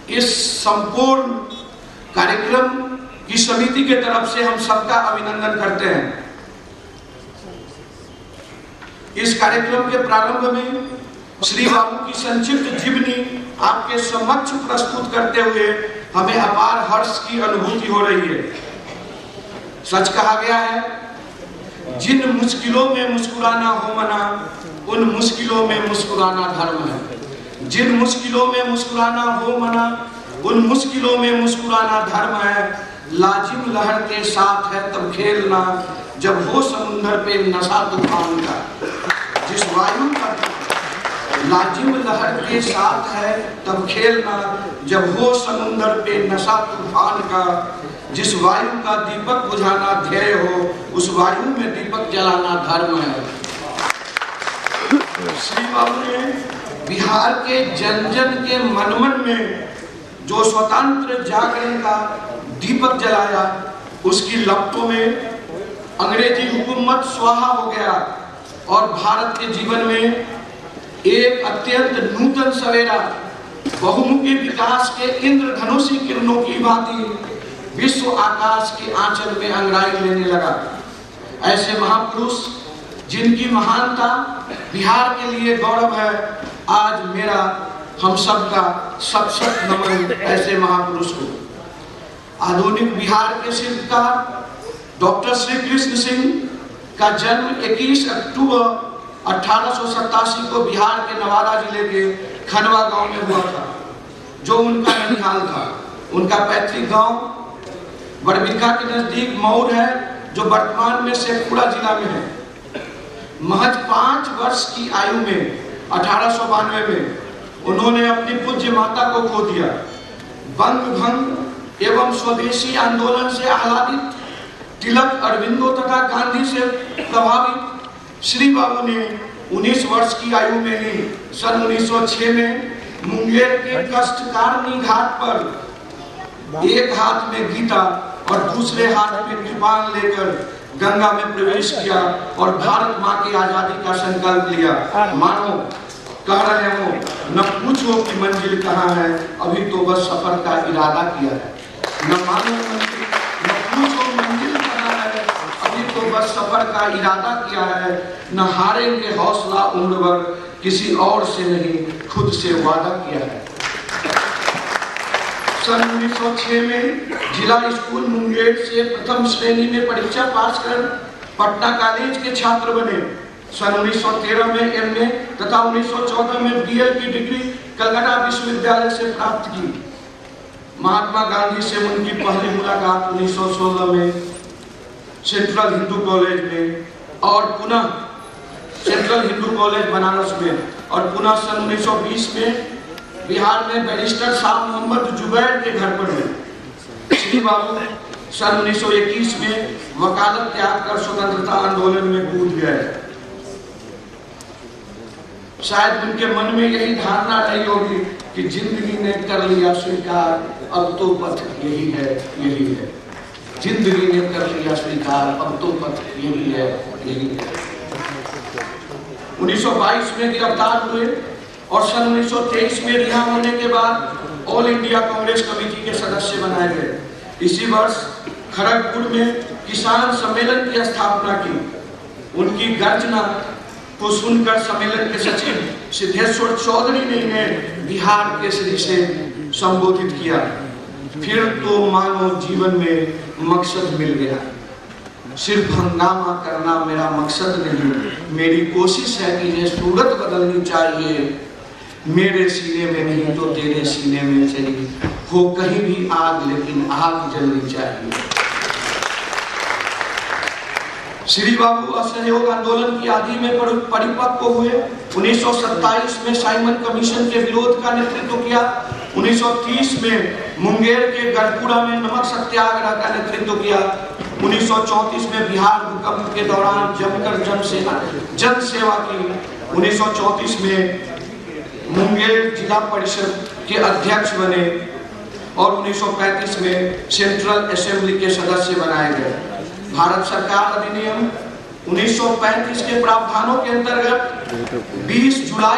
इस संपूर्ण कार्यक्रम की समिति के तरफ से हम सबका अभिनंदन करते हैं। इस कार्यक्रम के प्रारंभ में श्री बाबू की संक्षिप्त जीवनी आपके समक्ष प्रस्तुत करते हुए हमें अपार हर्ष की अनुभूति हो रही है। सच कहा गया है, जिन मुश्किलों में मुस्कुराना हो मना, उन मुश्किलों में मुस्कुराना धर्म है। जिन मुश्किलों में मुस्कुराना हो मना, उन मुश्किलों में मुस्कुराना धर्म है। लाजिम लहर के साथ है तब खेलना, जब हो समुंदर पे नशा तूफान का। जिस वायु का लाजिम लहर के साथ है तब खेलना, जब हो समुंदर पे नशा तूफान का। जिस वायु का दीपक बुझाना ध्येय हो, उस वायु में दीपक जलाना धर्म है। श्री बाबू ने बिहार के जन जन के मन मन में जो स्वतंत्र जागरण का दीपक जलाया, उसकी लपटों में अंग्रेजी हुकूमत स्वाहा हो गया और भारत के जीवन में एक अत्यंत नूतन सवेरा बहुमुखी विकास के इंद्रधनुषी किरणों की भांति विश्व आकाश के आंचल में अंगड़ाई लेने लगा। ऐसे महापुरुष जिनकी महानता बिहार के लिए गौरव है, आज मेरा हम सबका सत नमन ऐसे महापुरुष को। आधुनिक बिहार के शिल्पकार डॉक्टर श्री कृष्ण सिंह का जन्म 21 अक्टूबर 1887 को बिहार के नवादा जिले के खनवा गांव में हुआ था, जो उनका ननिहाल था। उनका पैतृक गांव बड़बिरका के नजदीक मऊर है, जो वर्तमान में शेखपुरा जिला में है। महज 5 वर्ष की आयु में 1892 में उन्होंने अपनी पूज्य माता को खो दिया। बंग भंग एवं स्वदेशी आंदोलन से आह्लादित तिलक, अरविंदो तथा गांधी से प्रभावित श्री बाबू ने 19 वर्ष की आयु में ही सन 1906 में मुंगेर के कष्टकारिणी घाट पर एक हाथ में गीता और दूसरे हाथ में कृपाण लेकर गंगा में प्रवेश किया और भारत माँ की आजादी का संकल्प लिया। मानो कह रहे हो, न पूछो कि मंजिल कहाँ है, अभी तो बस सफर का इरादा किया है। न मानो न पूछो मंजिल कहाँ है, अभी तो बस सफर का इरादा किया है। न हारेंगे हौसला उम्र भर, किसी और से नहीं खुद से वादा किया है। सन 1906 में जिला स्कूल मुंगेर से प्रथम श्रेणी में परीक्षा पास कर पटना कॉलेज के छात्र बने। सन 1913 में एमए तथा 1914 में बीएल की डिग्री कलकत्ता विश्वविद्यालय से प्राप्त की। महात्मा गांधी से उनकी पहली मुलाकात 1916 में सेंट्रल हिंदू कॉलेज में और पुनः सेंट्रल हिंदू कॉलेज बनारस में, और पुनः सन 1920 में बिहार में बैरिस्टर शाह मोहम्मद जुबैर के घर पर हुए। श्री बाबू सन 1921 में वकालत त्याग कर स्वतंत्रता आंदोलन में कूद गए। शायद उनके मन में यही धारणा रही होगी कि जिंदगी ने कर लिया स्वीकार, अब तो पथ यही है, यही है। जिंदगी ने कर लिया स्वीकार, अब तो पथ यही है, यही है। 1922 में गिरफ्तार हुए और सन 1923 में रिहा होने के बाद ऑल इंडिया कांग्रेस कमेटी के सदस्य बनाए गए। इसी वर्ष खड़गपुर में किसान सम्मेलन की स्थापना की। उनकी गर्जना को सुनकर सम्मेलन के सचिव सिद्धेश्वर चौधरी ने इन्हें बिहार केसरी से संबोधित किया। फिर तो मानो जीवन में मकसद मिल गया। सिर्फ हंगामा करना मेरा मकसद नहीं, मेरी कोशिश है कि ये सूरत बदलनी चाहिए। मेरे सीने में नहीं तो तेरे सीने में चली हो कहीं भी आग, लेकिन आग जलनी चाहिए। श्री बाबू असहयोग आंदोलन की आदि में परिपक्व हुए। 1927 में साइमन कमीशन के विरोध का नेतृत्व किया। 1930 में मुंगेर के गढ़पुरा में नमक सत्याग्रह का नेतृत्व किया। 1934 में बिहार भूकंप के दौरान जमकर जन सेवा की। 1934 में मुंगेर जिला परिषद के अध्यक्ष बने और 1935 में सेंट्रल असेंबली के सदस्य बनाए गए। भारत सरकार अधिनियम 1935 के प्रावधानों के अंतर्गत 20 जुलाई